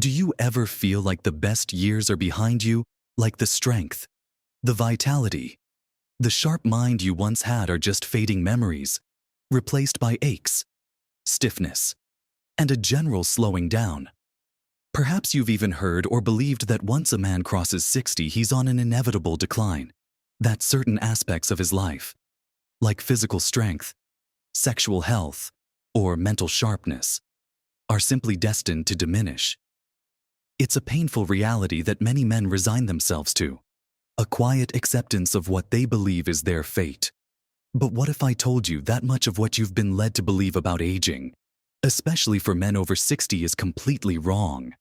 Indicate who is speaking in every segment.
Speaker 1: Do you ever feel like the best years are behind you, like the strength, the vitality, the sharp mind you once had are just fading memories, replaced by aches, stiffness, and a general slowing down? Perhaps you've even heard or believed that once a man crosses 60, he's on an inevitable decline, that certain aspects of his life, like physical strength, sexual health, or mental sharpness, are simply destined to diminish. It's a painful reality that many men resign themselves to, a quiet acceptance of what they believe is their fate. But what if I told you that much of what you've been led to believe about aging, especially for men over 60, is completely wrong?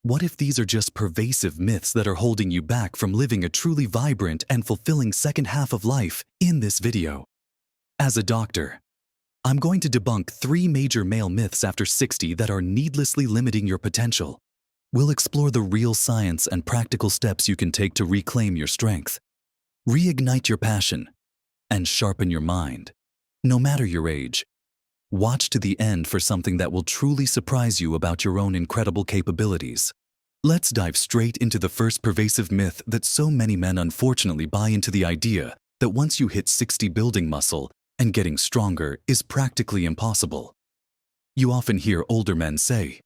Speaker 1: What if these are just pervasive myths that are holding you back from living a truly vibrant and fulfilling second half of life? In this video, as a doctor, I'm going to debunk 3 major male myths after 60 that are needlessly limiting your potential. We'll explore the real science and practical steps you can take to reclaim your strength, reignite your passion, and sharpen your mind. No matter your age, watch to the end for something that will truly surprise you about your own incredible capabilities. Let's dive straight into the first pervasive myth that so many men unfortunately buy into: the idea that once you hit 60, building muscle and getting stronger is practically impossible. You often hear older men say,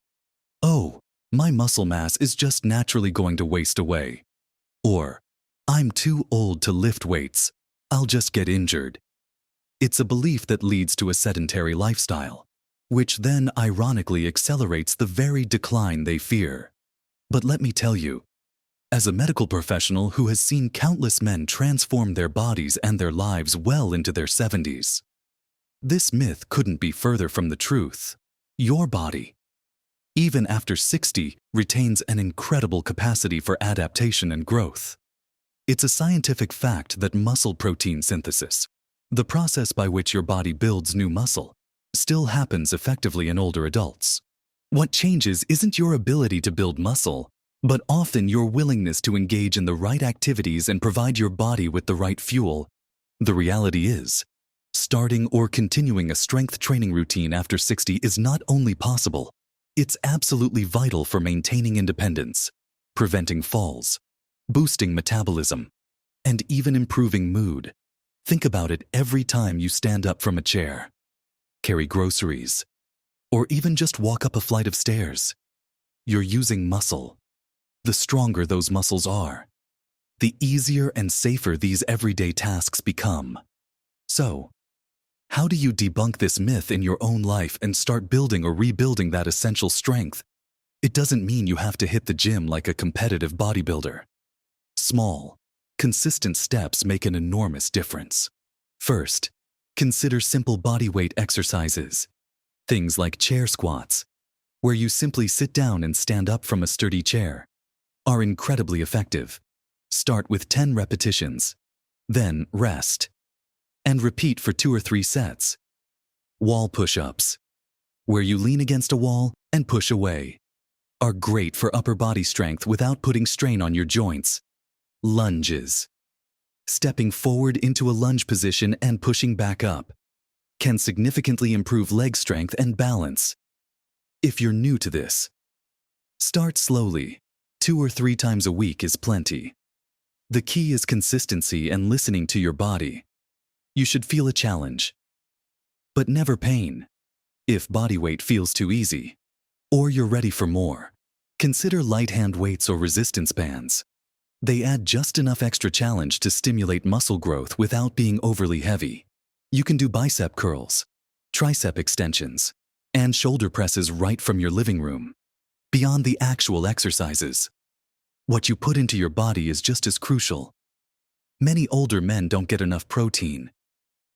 Speaker 1: "Oh, my muscle mass is just naturally going to waste away," or "I'm too old to lift weights, I'll just get injured." It's a belief that leads to a sedentary lifestyle, which then ironically accelerates the very decline they fear. But let me tell you, as a medical professional who has seen countless men transform their bodies and their lives well into their 70s, this myth couldn't be further from the truth. Your body, even after 60, retains an incredible capacity for adaptation and growth. It's a scientific fact that muscle protein synthesis, the process by which your body builds new muscle, still happens effectively in older adults. What changes isn't your ability to build muscle, but often your willingness to engage in the right activities and provide your body with the right fuel. The reality is, starting or continuing a strength training routine after 60 is not only possible, it's absolutely vital for maintaining independence, preventing falls, boosting metabolism, and even improving mood. Think about it: every time you stand up from a chair, carry groceries, or even just walk up a flight of stairs, you're using muscle. The stronger those muscles are, the easier and safer these everyday tasks become. So, how do you debunk this myth in your own life and start building or rebuilding that essential strength? It doesn't mean you have to hit the gym like a competitive bodybuilder. Small, consistent steps make an enormous difference. First, consider simple bodyweight exercises. Things like chair squats, where you simply sit down and stand up from a sturdy chair, are incredibly effective. Start with 10 repetitions, then rest, and repeat for 2 or 3 sets. Wall push-ups, where you lean against a wall and push away, are great for upper body strength without putting strain on your joints. Lunges, stepping forward into a lunge position and pushing back up, can significantly improve leg strength and balance. If you're new to this, start slowly. 2 or 3 times a week is plenty. The key is consistency and listening to your body. You should feel a challenge, but never pain. If body weight feels too easy, or you're ready for more, consider light hand weights or resistance bands. They add just enough extra challenge to stimulate muscle growth without being overly heavy. You can do bicep curls, tricep extensions, and shoulder presses right from your living room. Beyond the actual exercises, what you put into your body is just as crucial. Many older men don't get enough protein,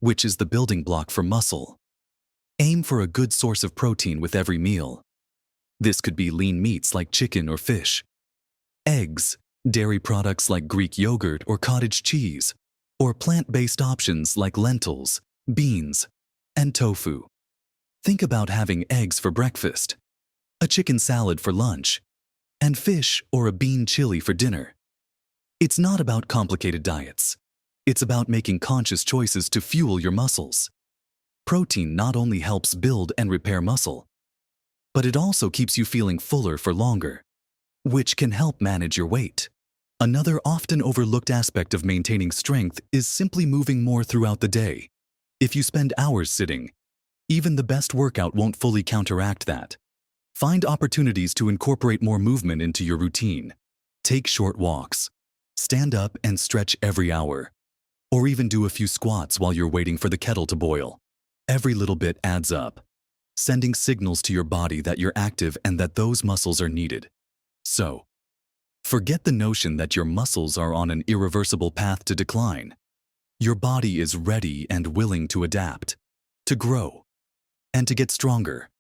Speaker 1: which is the building block for muscle. Aim for a good source of protein with every meal. This could be lean meats like chicken or fish, eggs, dairy products like Greek yogurt or cottage cheese, or plant-based options like lentils, beans, and tofu. Think about having eggs for breakfast, a chicken salad for lunch, and fish or a bean chili for dinner. It's not about complicated diets. It's about making conscious choices to fuel your muscles. Protein not only helps build and repair muscle, but it also keeps you feeling fuller for longer. which can help manage your weight. Another often overlooked aspect of maintaining strength is simply moving more throughout the day. If you spend hours sitting, even the best workout won't fully counteract that. Find opportunities to incorporate more movement into your routine. Take short walks. Stand up and stretch every hour. Or even do a few squats while you're waiting for the kettle to boil. Every little bit adds up, sending signals to your body that you're active and that those muscles are needed. So, forget the notion that your muscles are on an irreversible path to decline. Your body is ready and willing to adapt, to grow, and to get stronger.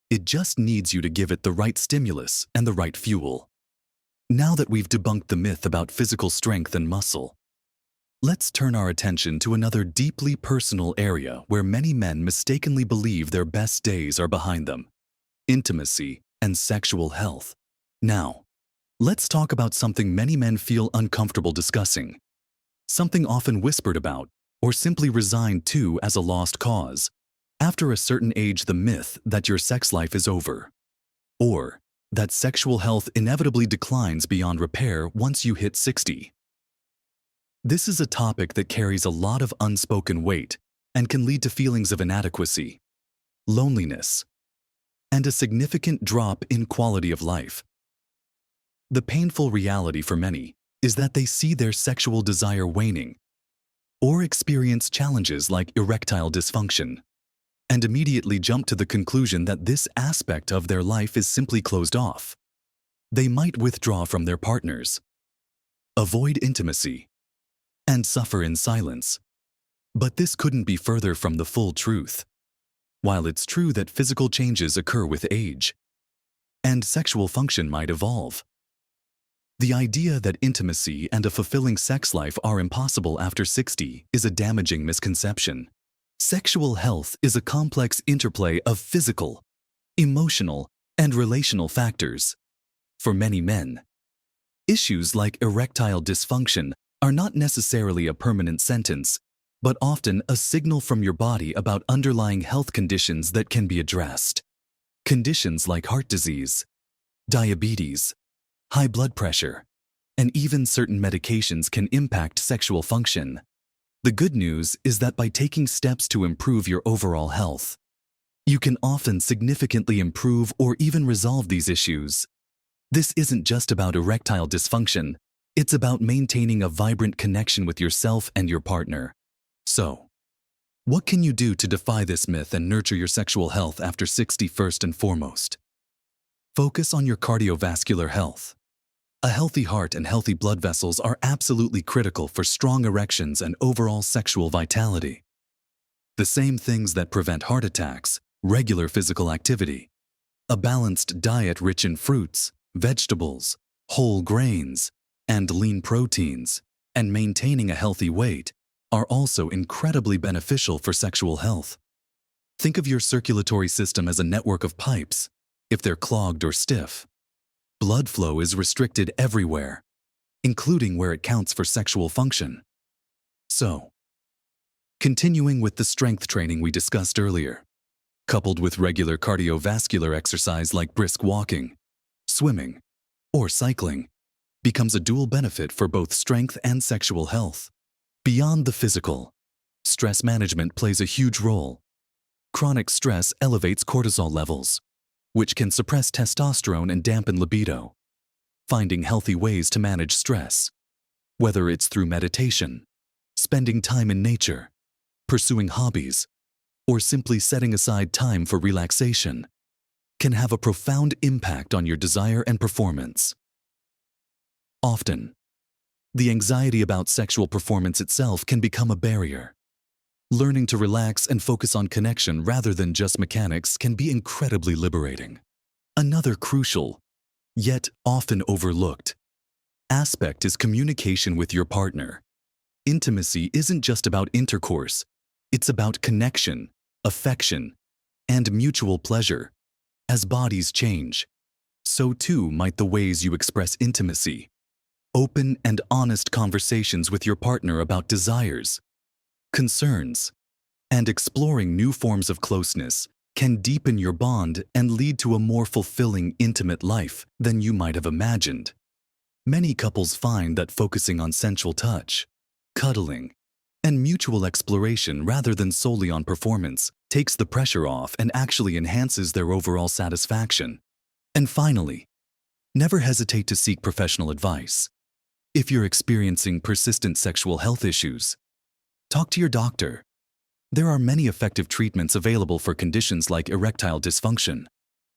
Speaker 1: It just needs you to give it the right stimulus and the right fuel. Now that we've debunked the myth about physical strength and muscle, let's turn our attention to another deeply personal area where many men mistakenly believe their best days are behind them: intimacy and sexual health. Now, let's talk about something many men feel uncomfortable discussing, something often whispered about or simply resigned to as a lost cause. After a certain age, the myth that your sex life is over, or that sexual health inevitably declines beyond repair once you hit 60. This is a topic that carries a lot of unspoken weight and can lead to feelings of inadequacy, loneliness, and a significant drop in quality of life. The painful reality for many is that they see their sexual desire waning or experience challenges like erectile dysfunction, and immediately jump to the conclusion that this aspect of their life is simply closed off. They might withdraw from their partners, avoid intimacy, and suffer in silence. But this couldn't be further from the full truth. While it's true that physical changes occur with age, and sexual function might evolve, the idea that intimacy and a fulfilling sex life are impossible after 60 is a damaging misconception. Sexual health is a complex interplay of physical, emotional, and relational factors. For many men, issues like erectile dysfunction are not necessarily a permanent sentence, but often a signal from your body about underlying health conditions that can be addressed. Conditions like heart disease, diabetes, high blood pressure, and even certain medications can impact sexual function. The good news is that by taking steps to improve your overall health, you can often significantly improve or even resolve these issues. This isn't just about erectile dysfunction, it's about maintaining a vibrant connection with yourself and your partner. So, what can you do to defy this myth and nurture your sexual health after 60 first and foremost? Focus on your cardiovascular health. A healthy heart and healthy blood vessels are absolutely critical for strong erections and overall sexual vitality. The same things that prevent heart attacks: regular physical activity, a balanced diet rich in fruits, vegetables, whole grains, and lean proteins, and maintaining a healthy weight, are also incredibly beneficial for sexual health. Think of your circulatory system as a network of pipes. If they're clogged or stiff, blood flow is restricted everywhere, including where it counts for sexual function. So, continuing with the strength training we discussed earlier, coupled with regular cardiovascular exercise like brisk walking, swimming, or cycling, becomes a dual benefit for both strength and sexual health. Beyond the physical, stress management plays a huge role. Chronic stress elevates cortisol levels, which can suppress testosterone and dampen libido. Finding healthy ways to manage stress, whether it's through meditation, spending time in nature, pursuing hobbies, or simply setting aside time for relaxation, can have a profound impact on your desire and performance. Often, the anxiety about sexual performance itself can become a barrier. Learning to relax and focus on connection rather than just mechanics can be incredibly liberating. Another crucial, yet often overlooked, aspect is communication with your partner. Intimacy isn't just about intercourse, it's about connection, affection, and mutual pleasure. As bodies change, so too might the ways you express intimacy. Open and honest conversations with your partner about desires, concerns, and exploring new forms of closeness can deepen your bond and lead to a more fulfilling, intimate life than you might have imagined. Many couples find that focusing on sensual touch, cuddling, and mutual exploration rather than solely on performance takes the pressure off and actually enhances their overall satisfaction. And finally, never hesitate to seek professional advice. If you're experiencing persistent sexual health issues, talk to your doctor. There are many effective treatments available for conditions like erectile dysfunction,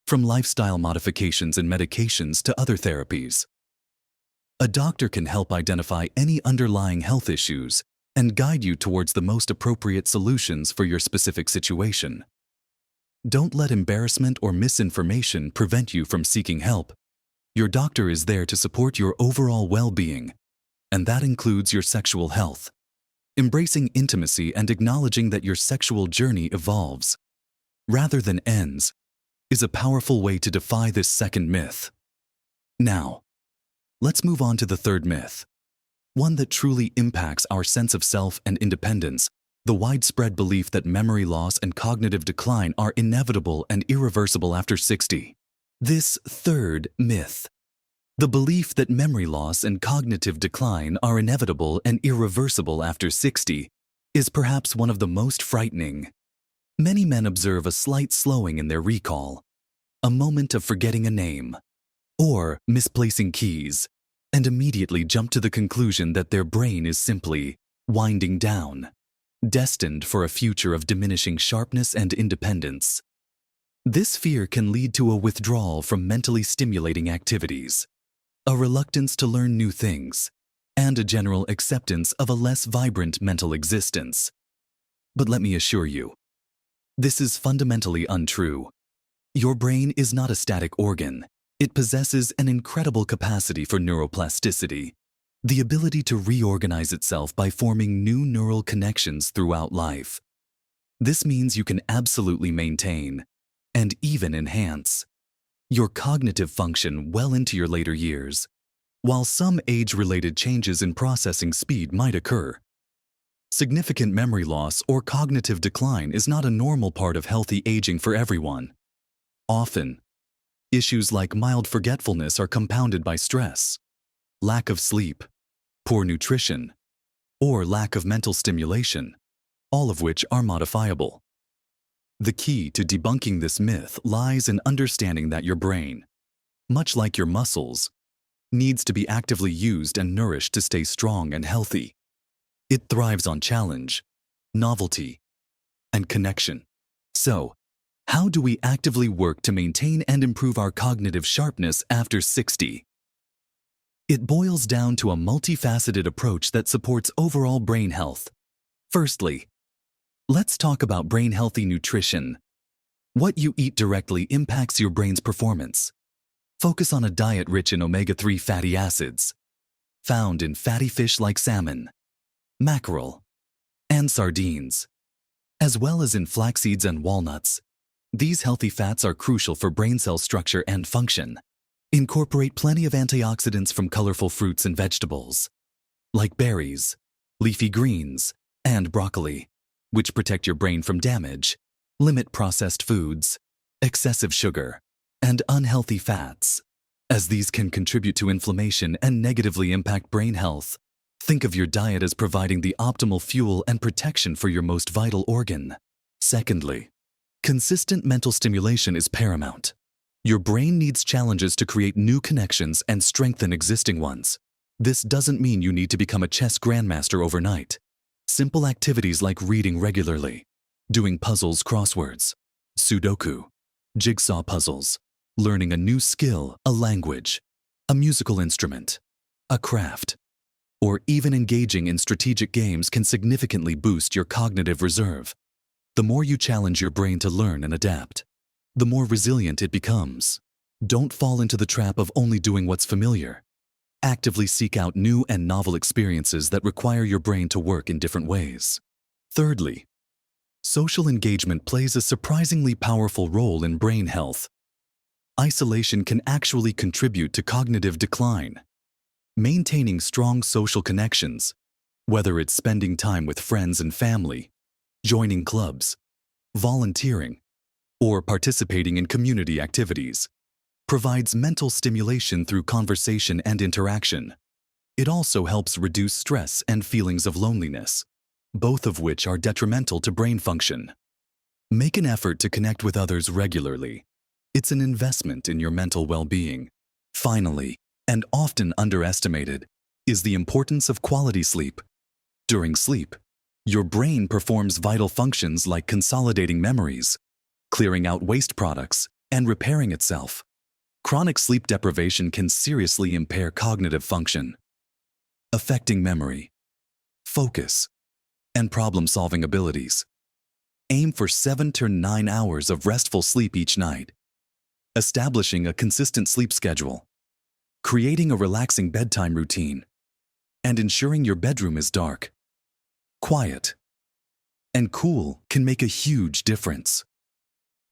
Speaker 1: from lifestyle modifications and medications to other therapies. A doctor can help identify any underlying health issues and guide you towards the most appropriate solutions for your specific situation. Don't let embarrassment or misinformation prevent you from seeking help. Your doctor is there to support your overall well-being, and that includes your sexual health. Embracing intimacy and acknowledging that your sexual journey evolves, rather than ends, is a powerful way to defy this second myth. Now, let's move on to the third myth, one that truly impacts our sense of self and independence: the widespread belief that memory loss and cognitive decline are inevitable and irreversible after 60. This third myth, the belief that memory loss and cognitive decline are inevitable and irreversible after 60, is perhaps one of the most frightening. Many men observe a slight slowing in their recall, a moment of forgetting a name, or misplacing keys, and immediately jump to the conclusion that their brain is simply winding down, destined for a future of diminishing sharpness and independence. This fear can lead to a withdrawal from mentally stimulating activities, a reluctance to learn new things, and a general acceptance of a less vibrant mental existence. But let me assure you, this is fundamentally untrue. Your brain is not a static organ. It possesses an incredible capacity for neuroplasticity, the ability to reorganize itself by forming new neural connections throughout life. This means you can absolutely maintain, and even enhance, your cognitive function well into your later years, while some age-related changes in processing speed might occur. Significant memory loss or cognitive decline is not a normal part of healthy aging for everyone. Often, issues like mild forgetfulness are compounded by stress, lack of sleep, poor nutrition, or lack of mental stimulation, all of which are modifiable. The key to debunking this myth lies in understanding that your brain, much like your muscles, needs to be actively used and nourished to stay strong and healthy. It thrives on challenge, novelty, and connection. So, how do we actively work to maintain and improve our cognitive sharpness after 60? It boils down to a multifaceted approach that supports overall brain health. Firstly, let's talk about brain-healthy nutrition. What you eat directly impacts your brain's performance. Focus on a diet rich in omega-3 fatty acids, found in fatty fish like salmon, mackerel, and sardines, as well as in flax seeds and walnuts. These healthy fats are crucial for brain cell structure and function. Incorporate plenty of antioxidants from colorful fruits and vegetables, like berries, leafy greens, and broccoli, which protect your brain from damage. Limit processed foods, excessive sugar, and unhealthy fats, as these can contribute to inflammation and negatively impact brain health. Think of your diet as providing the optimal fuel and protection for your most vital organ. Secondly, consistent mental stimulation is paramount. Your brain needs challenges to create new connections and strengthen existing ones. This doesn't mean you need to become a chess grandmaster overnight. Simple activities like reading regularly, doing puzzles, crosswords, Sudoku, jigsaw puzzles, learning a new skill, a language, a musical instrument, a craft, or even engaging in strategic games can significantly boost your cognitive reserve. The more you challenge your brain to learn and adapt, the more resilient it becomes. Don't fall into the trap of only doing what's familiar. Actively seek out new and novel experiences that require your brain to work in different ways. Thirdly, social engagement plays a surprisingly powerful role in brain health. Isolation can actually contribute to cognitive decline. Maintaining strong social connections, whether it's spending time with friends and family, joining clubs, volunteering, or participating in community activities. Provides mental stimulation through conversation and interaction. It also helps reduce stress and feelings of loneliness, both of which are detrimental to brain function. Make an effort to connect with others regularly. It's an investment in your mental well-being. Finally, and often underestimated, is the importance of quality sleep. During sleep, your brain performs vital functions like consolidating memories, clearing out waste products, and repairing itself. Chronic sleep deprivation can seriously impair cognitive function, affecting memory, focus, and problem-solving abilities. Aim for 7 to 9 hours of restful sleep each night. Establishing a consistent sleep schedule, creating a relaxing bedtime routine, and ensuring your bedroom is dark, quiet, and cool can make a huge difference.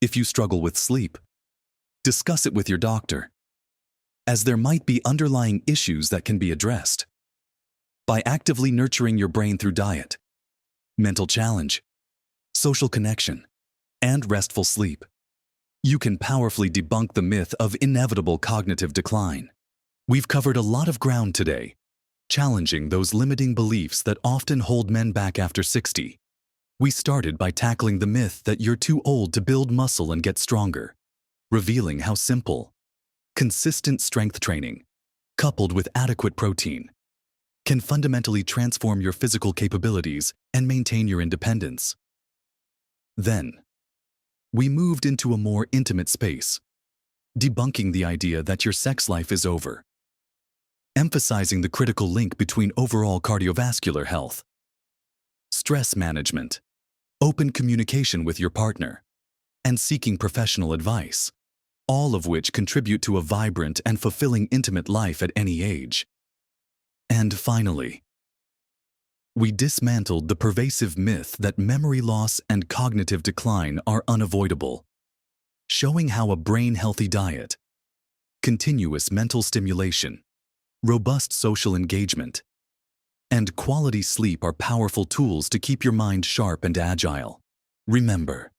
Speaker 1: If you struggle with sleep, discuss it with your doctor, as there might be underlying issues that can be addressed. By actively nurturing your brain through diet, mental challenge, social connection, and restful sleep, you can powerfully debunk the myth of inevitable cognitive decline. We've covered a lot of ground today, challenging those limiting beliefs that often hold men back after 60. We started by tackling the myth that you're too old to build muscle and get stronger, revealing how simple, consistent strength training, coupled with adequate protein, can fundamentally transform your physical capabilities and maintain your independence. Then, we moved into a more intimate space, debunking the idea that your sex life is over, emphasizing the critical link between overall cardiovascular health, stress management, open communication with your partner, and seeking professional advice, all of which contribute to a vibrant and fulfilling intimate life at any age. And finally, we dismantled the pervasive myth that memory loss and cognitive decline are unavoidable, showing how a brain-healthy diet, continuous mental stimulation, robust social engagement, and quality sleep are powerful tools to keep your mind sharp and agile. Remember,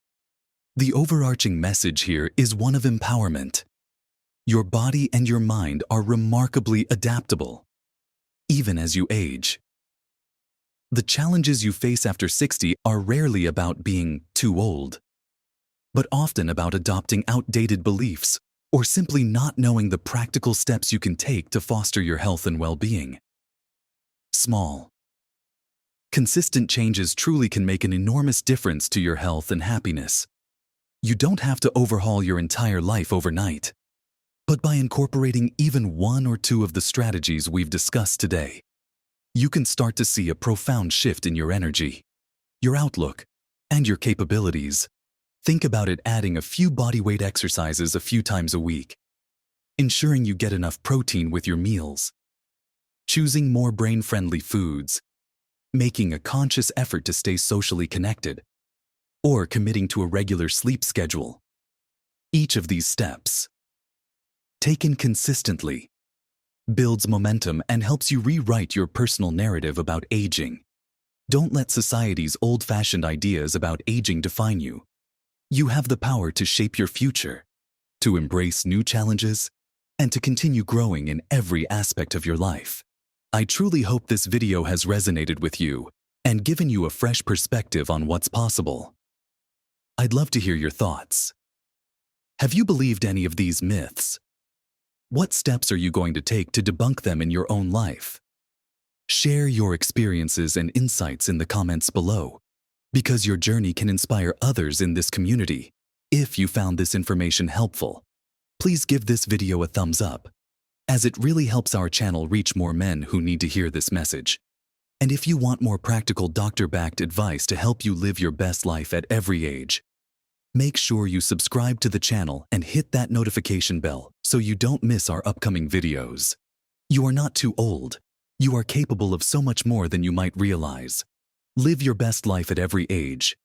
Speaker 1: the overarching message here is one of empowerment. Your body and your mind are remarkably adaptable, even as you age. The challenges you face after 60 are rarely about being too old, but often about adopting outdated beliefs or simply not knowing the practical steps you can take to foster your health and well-being. Small, consistent changes truly can make an enormous difference to your health and happiness. You don't have to overhaul your entire life overnight, but by incorporating even one or two of the strategies we've discussed today, you can start to see a profound shift in your energy, your outlook, and your capabilities. Think about it: adding a few bodyweight exercises a few times a week, ensuring you get enough protein with your meals, choosing more brain-friendly foods, making a conscious effort to stay socially connected, or committing to a regular sleep schedule. Each of these steps, taken consistently, builds momentum and helps you rewrite your personal narrative about aging. Don't let society's old-fashioned ideas about aging define you. You have the power to shape your future, to embrace new challenges, and to continue growing in every aspect of your life. I truly hope this video has resonated with you and given you a fresh perspective on what's possible. I'd love to hear your thoughts. Have you believed any of these myths? What steps are you going to take to debunk them in your own life? Share your experiences and insights in the comments below, because your journey can inspire others in this community. If you found this information helpful, please give this video a thumbs up, as it really helps our channel reach more men who need to hear this message. And if you want more practical doctor-backed advice to help you live your best life at every age, make sure you subscribe to the channel and hit that notification bell so you don't miss our upcoming videos. You are not too old. You are capable of so much more than you might realize. Live your best life at every age,